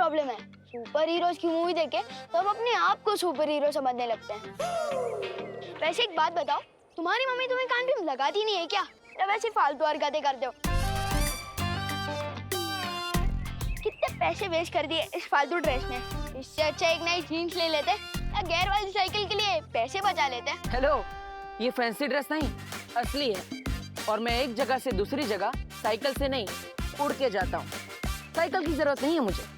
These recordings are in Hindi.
प्रॉब्लम है। सुपर हीरोज की मूवी देख के तो अब अपने आप को सुपर हीरो समझने लगते हैं। वैसे एक बात बताओ, तुम्हारी मम्मी तुम्हें कान भी लगाती नहीं है क्या, या वैसे फालतू हरकतें करते हो? कितने पैसे वेस्ट कर दिए इस फालतू ड्रेस में। इससे अच्छा एक नई जीन्स ले लेते या गेयर वाली साइकिल के लिए पैसे बचा लेते। हेलो, ये फैंसी ड्रेस नहीं, असली है। और मैं एक जगह से दूसरी जगह साइकिल से नहीं, उड़ के जाता हूँ। साइकिल की जरूरत नहीं है मुझे।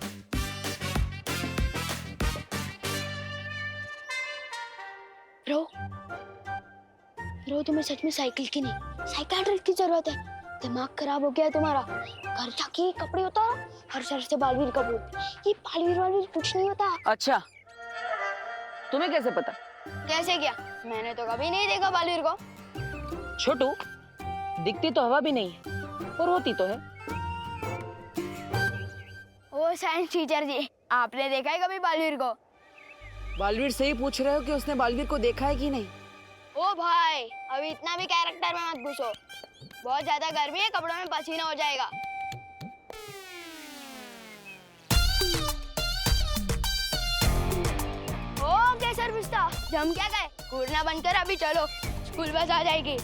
रो तुम्हें सच में साइकिल की नहीं, साइकियाट्रिस्ट की जरूरत है। दिमाग खराब हो गया है तुम्हारा। घर जाके कपड़े उतारो, हर शहर से बालवीर का बोल। ये बालवीर कुछ नहीं होता। अच्छा, तुम्हें कैसे पता? कैसे क्या? मैंने तो कभी नहीं देखा बालवीर को। छोटू, दिखती तो हवा भी नहीं है और होती तो है। ओ साइंस टीचर जी, आपने देखा है कभी बालवीर को? बालवीर से ही पूछ रहे हो कि उसने बालवीर को देखा है कि नहीं? ओ भाई, अभी इतना भी कैरेक्टर में मत घुसो। बहुत ज्यादा गर्मी है, कपड़ों में पसीना हो जाएगा। ओके सर पिस्ता, जम क्या गए? घूरना बंद कर, अभी चलो, स्कूल बस आ जाएगी।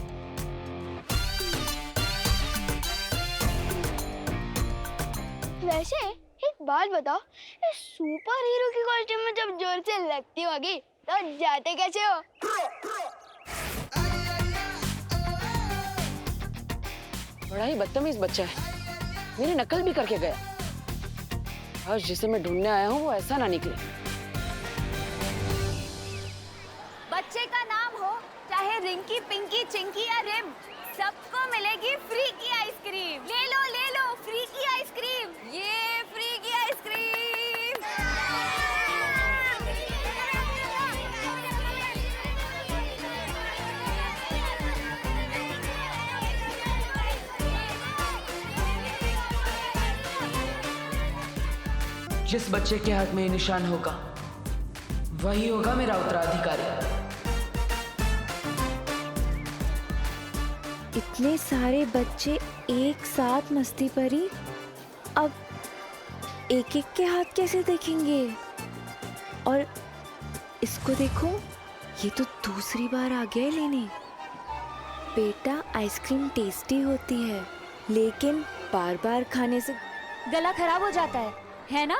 वैसे एक बात बताओ, इस सुपर हीरो की कॉस्ट्यूम में जब जोर से लगती होगी तो जाते कैसे हो? बड़ा ही बदतमीज बच्चा है, मेरी नकल भी करके गया। आज जिसे मैं ढूंढने आया हूँ वो ऐसा ना निकले। बच्चे का नाम हो चाहे रिंकी, पिंकी, चिंकी या रिम, सबको मिलेगी फ्री की आइसक्रीम। ले लो फ्री की आइसक्रीम, ये फ्री की आइसक्रीम। जिस बच्चे के हाथ में ये निशान होगा वही होगा मेरा उत्तराधिकारी। इतने सारे बच्चे एक साथ मस्ती परी, अब एक एक के हाथ कैसे देखेंगे? और इसको देखो, ये तो दूसरी बार आ गया लेने। बेटा, आइसक्रीम टेस्टी होती है लेकिन बार बार खाने से गला खराब हो जाता है ना?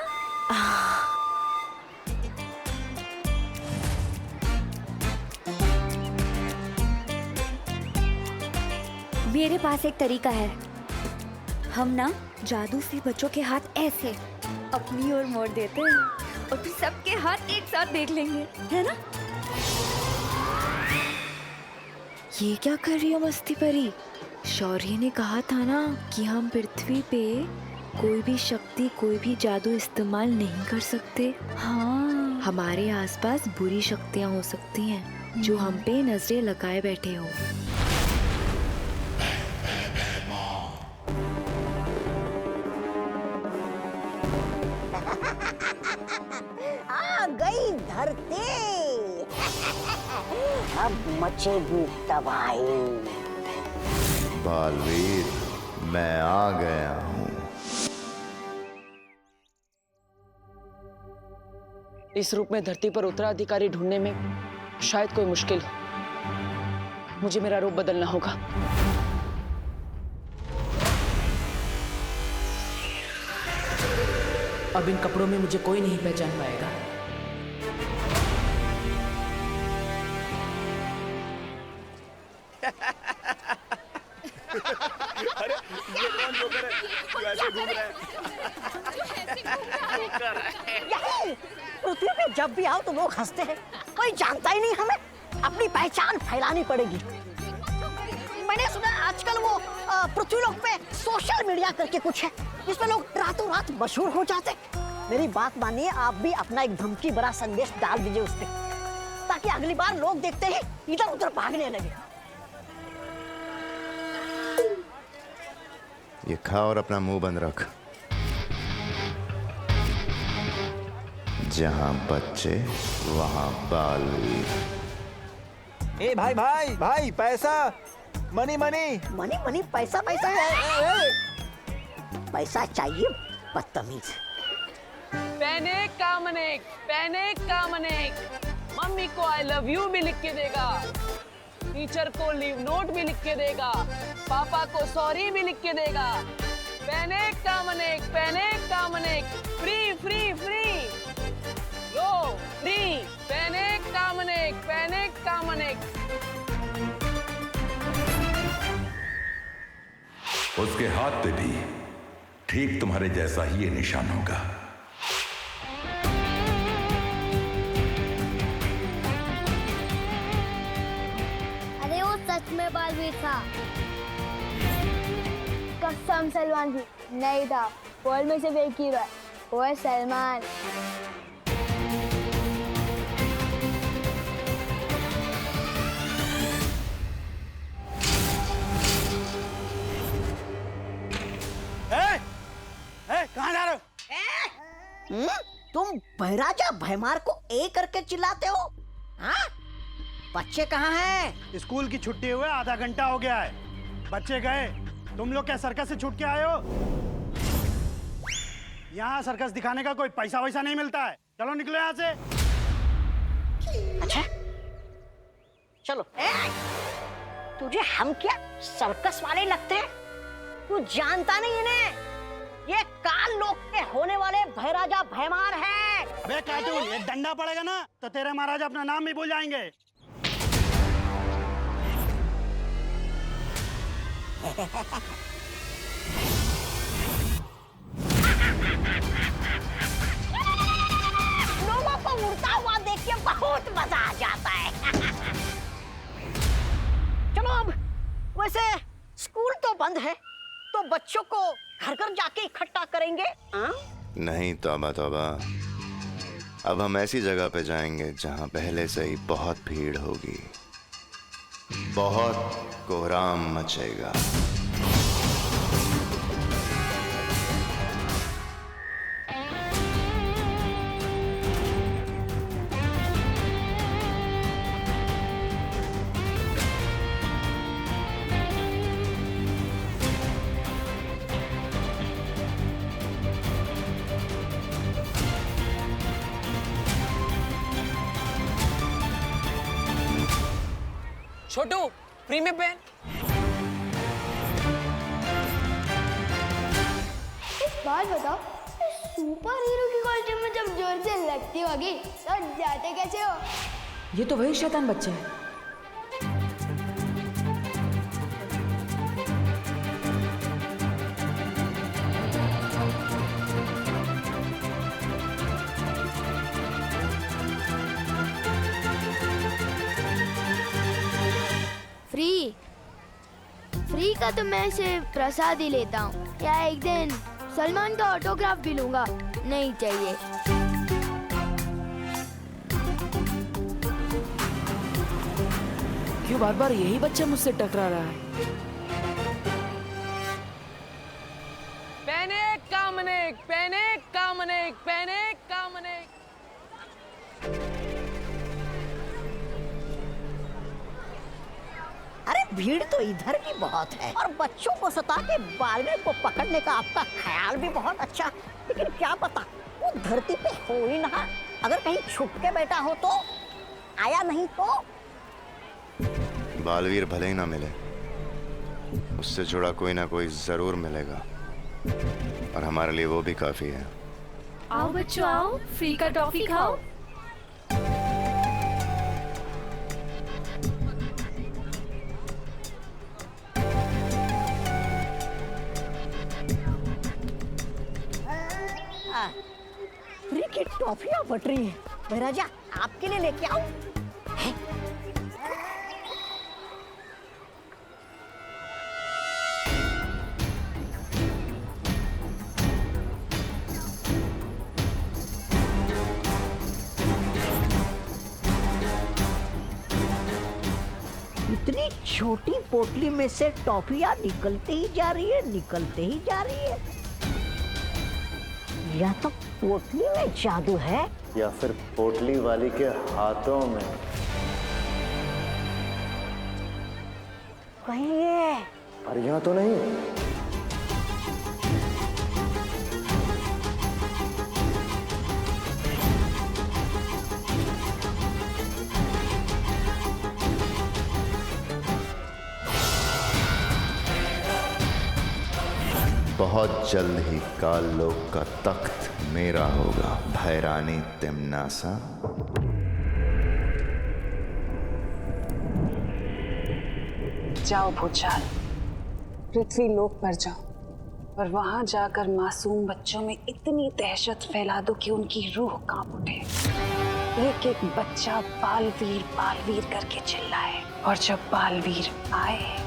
मेरे पास एक तरीका है। हम ना जादू से बच्चों के हाथ ऐसे अपनी ओर मोड़ देते हैं और फिर सबके हाथ एक साथ देख लेंगे, है ना? ये क्या कर रही हो मस्ती परी? शौर्य ने कहा था ना कि हम पृथ्वी पे कोई भी शक्ति, कोई भी जादू इस्तेमाल नहीं कर सकते। हाँ, हमारे आसपास बुरी शक्तियाँ हो सकती हैं जो हम पे नजरें लगाए बैठे हो। आ गई धरती, अब मचेगी तबाही। बालवीर, मैं आ गया हूँ। इस रूप में धरती पर उत्तराधिकारी ढूंढने में शायद कोई मुश्किल हो। मुझे मेरा रूप बदलना होगा। अब इन कपड़ों में मुझे कोई नहीं पहचान पाएगा। अरे ये कौन जोकर है? जो ऐसे घूम रहा है? पृथ्वी पे जब भी आओ तो लोग हंसते हैं, कोई जानता ही नहीं हमें। अपनी पहचान फैलानी पड़ेगी। मैंने सुना आजकल वो पृथ्वी लोक पे सोशल मीडिया करके कुछ है जिसमें लोग रातों रात मशहूर हो जाते। मेरी बात मानिए, आप भी अपना एक धमकी भरा संदेश डाल दीजिए उस पे, ताकि अगली बार लोग देखते ही इधर उधर भागने लगे। ये खा और अपना मुंह बंद रख। जहां बच्चे वहां बालवीर। ए भाई भाई भाई, पैसा, मनी मनी मनी मनी, पैसा पैसा है। पैसा चाहिए बदतमीज। पैनिक कामनेक। मम्मी को आई लव यू भी लिख के देगा, टीचर को लीव नोट भी लिख के देगा, पापा को सॉरी भी लिख के देगा। पैनिक कामनेक, फ्री फ्री फ्री, लो फ्री। पैनिक कामनेक। उसके हाथ पे भी ठीक तुम्हारे जैसा ही ये निशान होगा। अरे वो सच में बालवीर था। कसम सलमान जी, नहीं था। वर्ल्ड में सिर्फ एक हीरो है, वो है सलमान। कहाँ जा रहे हो? तुम बहराजा भैमार को ए करके चिल्लाते हो? हाँ? बच्चे कहाँ हैं? स्कूल की छुट्टी हुए आधा घंटा हो गया है। बच्चे गए। तुम लोग क्या सर्कस से छूट के आए हो? यहाँ सर्कस दिखाने का कोई पैसा वैसा नहीं मिलता है। चलो निकलो यहाँ से। अच्छा चलो। तुझे हम क्या सर्कस वाले लगते हैं? तू जानता नहीं इन्हें? ये काल लोक के होने वाले भैराजा भैमार है। अबे कार्टून, एक डंडा पड़ेगा ना तो तेरे महाराजा अपना नाम भी भूल जाएंगे। लोगों को उड़ता हुआ देख के बहुत मजा आ जाता है। चलो अब, वैसे स्कूल तो बंद है, तो बच्चों को घर घर जाके इकट्ठा करेंगे। नहीं तौबा तौबा, अब हम ऐसी जगह पे जाएंगे जहां पहले से ही बहुत भीड़ होगी, बहुत कोहराम मचेगा। छोटू, फ्री में पेन। एक बात बताओ, सुपर हीरो की कॉस्ट्यूम में जब जोर से लगती होगी तो जाते कैसे हो? ये तो वही शैतान बच्चा है। फ्री का तो मैं सिर्फ प्रसाद ही लेता हूँ, या एक दिन सलमान का ऑटोग्राफ भी लूंगा। नहीं चाहिए। क्यों बार बार यही बच्चा मुझसे टकरा रहा है? पैनिक कामनेक। अरे भीड़ तो इधर भी बहुत है, और बच्चों को सता के बालवीर को पकड़ने का आपका ख्याल भी बहुत अच्छा। लेकिन क्या पता वो धरती पे हो ही ना, अगर कहीं छुप के बैठा हो तो, आया नहीं तो। बालवीर भले ही ना मिले, उससे जुड़ा कोई ना कोई जरूर मिलेगा, और हमारे लिए वो भी काफी है। आओ बच्चों आओ, फ्री का टॉफी खाओ। फ्री की टॉफियां बट रही है। महाराजा आपके लिए लेके आओ। इतनी छोटी पोटली में से टॉफियां निकलते ही जा रही है। या तो पोटली में जादू है, या फिर पोटली वाली के हाथों में। कहीं ये परियां तो नहीं? बहुत जल्द ही काल लोक का तख्त मेरा होगा, भैरानी तिम्नासा। जाओ भूचाल, पृथ्वी लोक पर जाओ और वहां जाकर मासूम बच्चों में इतनी दहशत फैला दो कि उनकी रूह कांप उठे। एक एक बच्चा बालवीर करके चिल्लाए, और जब बालवीर आए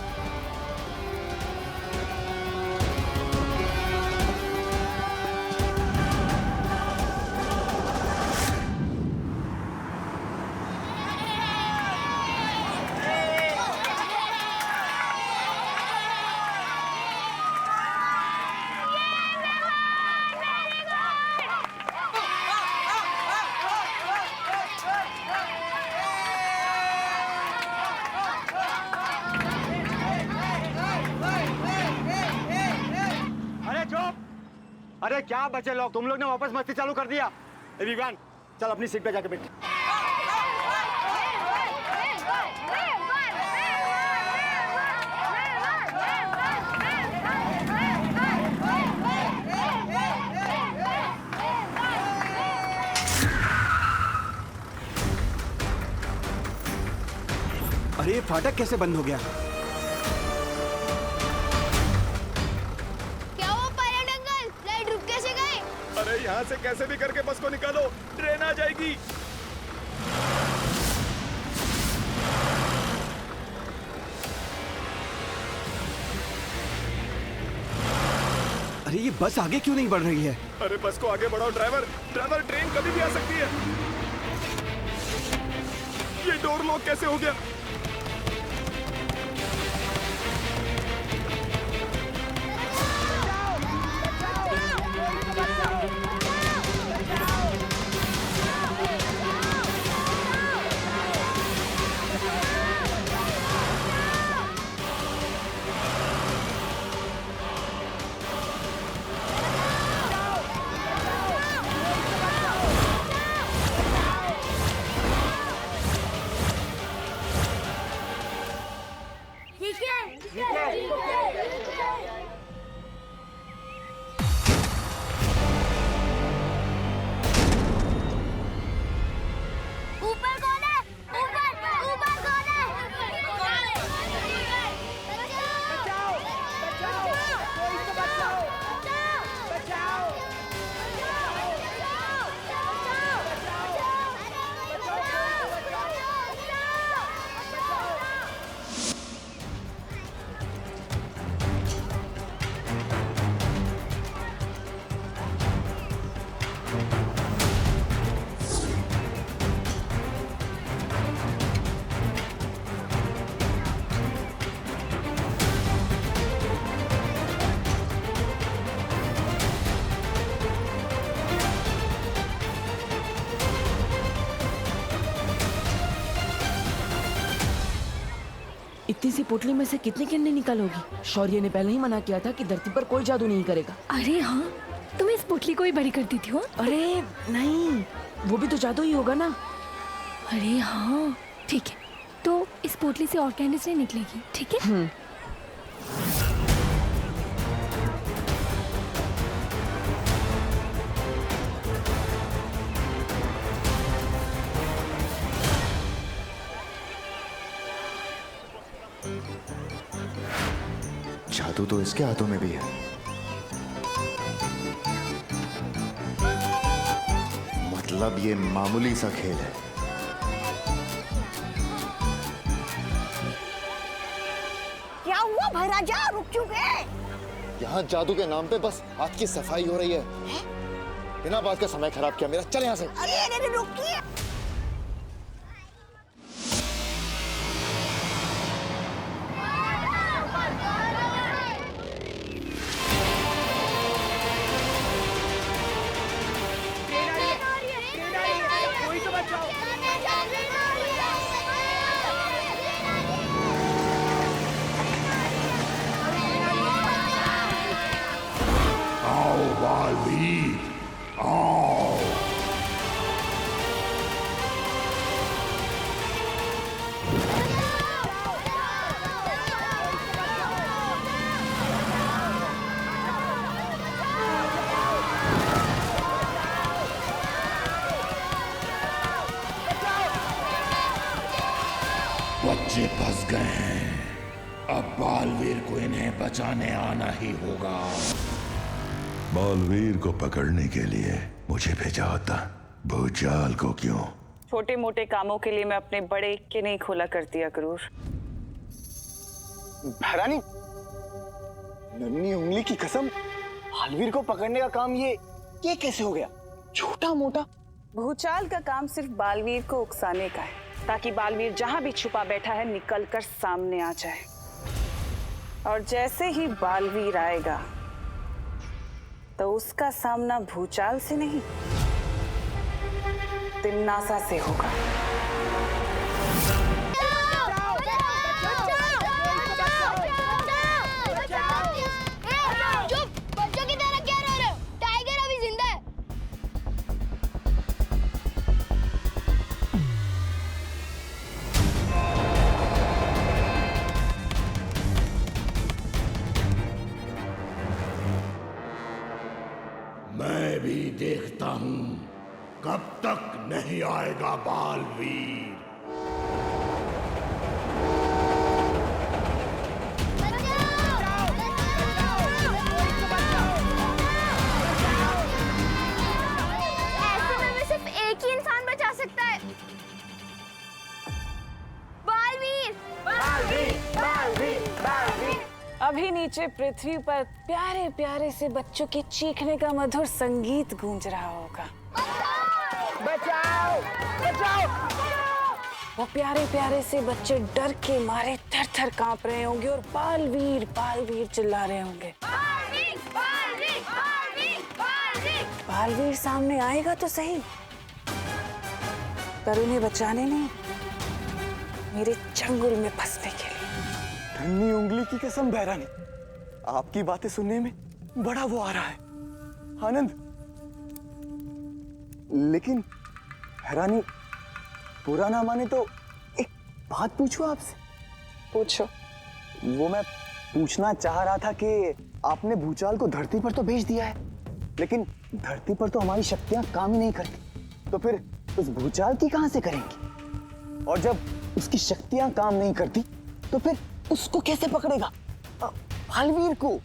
अरे क्या बचे लोग, तुम लोग ने वापस मस्ती चालू कर दिया। विवान चल अपनी सीट पे जाके बैठ। अरे ये फाटक कैसे बंद हो गया? अरे यहाँ से कैसे भी करके बस को निकालो, ट्रेन आ जाएगी। अरे ये बस आगे क्यों नहीं बढ़ रही है? अरे बस को आगे बढ़ाओ ड्राइवर, ड्राइवर ट्रेन कभी भी आ सकती है। ये डोर लॉक कैसे हो गया? इतनी सी पोटली में से कितने किन्ने निकालोगी? शौर्य ने पहले ही मना किया था कि धरती पर कोई जादू नहीं करेगा। अरे हाँ, तुम इस पोटली को ही बड़ी कर दी थी हो? अरे नहीं, वो भी तो जादू ही होगा ना। अरे हाँ ठीक है, तो इस पोटली से और कैंडीज नहीं निकलेगी, ठीक है? जादू तो इसके हाथों में भी है। मतलब ये मामूली सा खेल है। क्या हुआ भैराजा, रुक क्यों गए? यहाँ जादू के नाम पे बस हाथ की सफाई हो रही है। बिना बात का समय खराब किया मेरा, चल यहाँ से। अरे रुकिए। अब बालवीर को इन्हें बचाने आना ही होगा। बालवीर को पकड़ने के लिए मुझे भेजा होता, भूचाल को क्यों? छोटे मोटे कामों के लिए मैं अपने बड़े के नहीं खोला करती अक्रूर। महारानी, नन्ही उंगली की कसम, बालवीर को पकड़ने का काम ये कैसे हो गया? छोटा मोटा भूचाल का काम सिर्फ बालवीर को उकसाने का है, ताकि बालवीर जहां भी छुपा बैठा है निकलकर सामने आ जाए। और जैसे ही बालवीर आएगा तो उसका सामना भूचाल से नहीं, तिन्नासा से होगा। चुप, बच्चों की तरह क्या रो रहे हो? टाइगर अभी जिंदा है। मैं भी देखता हूं कब तक नहीं आएगा बालवीर। ऐसे में सिर्फ एक ही इंसान बचा सकता है। बालवीर, बालवीर, बालवीर, बालवीर। अभी नीचे पृथ्वी पर प्यारे प्यारे से बच्चों के चीखने का मधुर संगीत गूंज रहा होगा। बचाओ, बचाओ। वो प्यारे प्यारे से बच्चे डर के मारे थर थर कांप रहे होंगे और बालवीर बालवीर चिल्ला रहे होंगे। बालवीर, बालवीर, बालवीर, बालवीर। बालवीर सामने आएगा तो सही, पर उन्हें बचाने नहीं, मेरे चंगुल में फंसने के लिए। नन्ही उंगली की कसम बहरानी, आपकी बातें सुनने में बड़ा वो आ रहा है, आनंद। लेकिन बहरानी, बुरा ना माने तो एक बात पूछूं आपसे? पूछो। वो मैं पूछना चाह रहा था कि आपने भूचाल को धरती पर तो भेज दिया है, लेकिन धरती पर तो हमारी शक्तियां काम ही नहीं करती, तो फिर उस भूचाल की कहां से करेंगे? और जब उसकी शक्तियां काम नहीं करती तो फिर उसको कैसे पकड़ेगा, बालवीर को?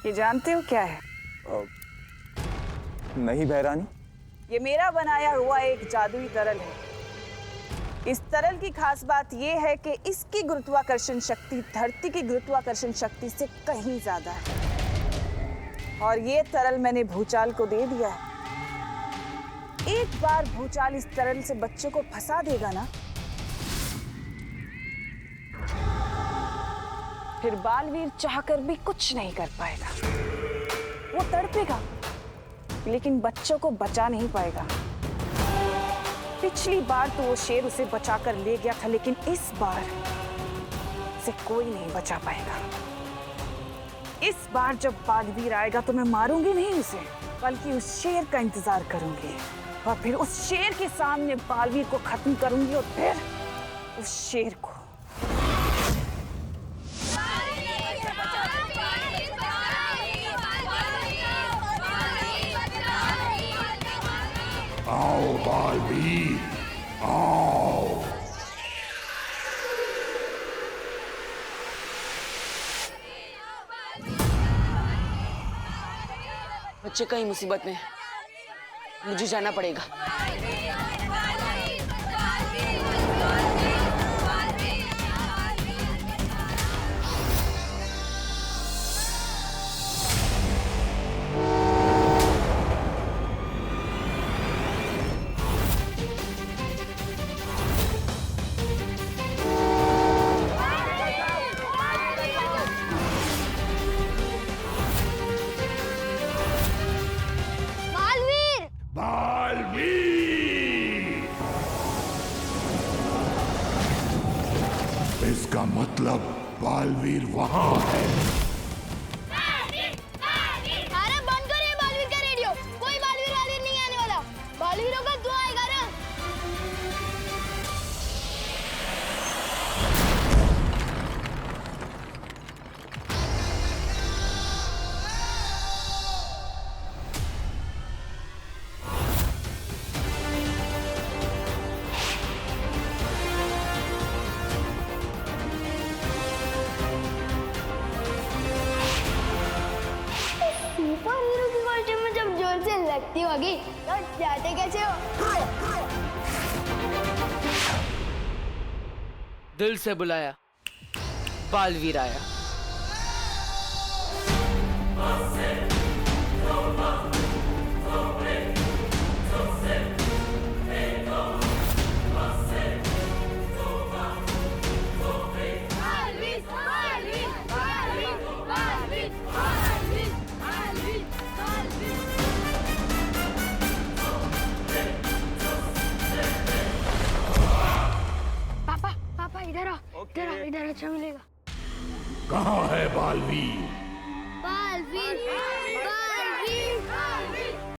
ये जानते हो क्या है? नहीं बहरानी। ये मेरा बनाया हुआ एक जादुई तरल है। इस तरल की खास बात यह है कि इसकी गुरुत्वाकर्षण शक्ति धरती की गुरुत्वाकर्षण शक्ति से कहीं ज्यादा है। और ये तरल मैंने भूचाल को दे दिया है। एक बार भूचाल इस तरल से बच्चों को फंसा देगा ना, फिर बालवीर चाहकर भी कुछ नहीं कर पाएगा। वो तड़पेगा लेकिन बच्चों को बचा नहीं पाएगा। पिछली बार तो वो शेर उसे बचाकर ले गया था, लेकिन इस बार से कोई नहीं बचा पाएगा। इस बार जब बालवीर आएगा तो मैं मारूंगी नहीं उसे, बल्कि उस शेर का इंतजार करूंगी और फिर उस शेर के सामने बालवीर को खत्म करूंगी और फिर उस शेर को। आओ बालवीर, आओ। बच्चे कहीं मुसीबत में, मुझे जाना पड़ेगा। इसका मतलब बालवीर वहां है। अरे बंद करो ये बालवीर का रेडियो। कोई बालवीर नहीं आने वाला। बालवीरों का दुआ आएगा ना। लगती होगी। तो जाते कैसे हो? दिल से बुलाया, बालवीर आया। पापा पापा इधर आओ, इधर आओ, इधर अच्छा मिलेगा। कहाँ है बालवीर? बालवीर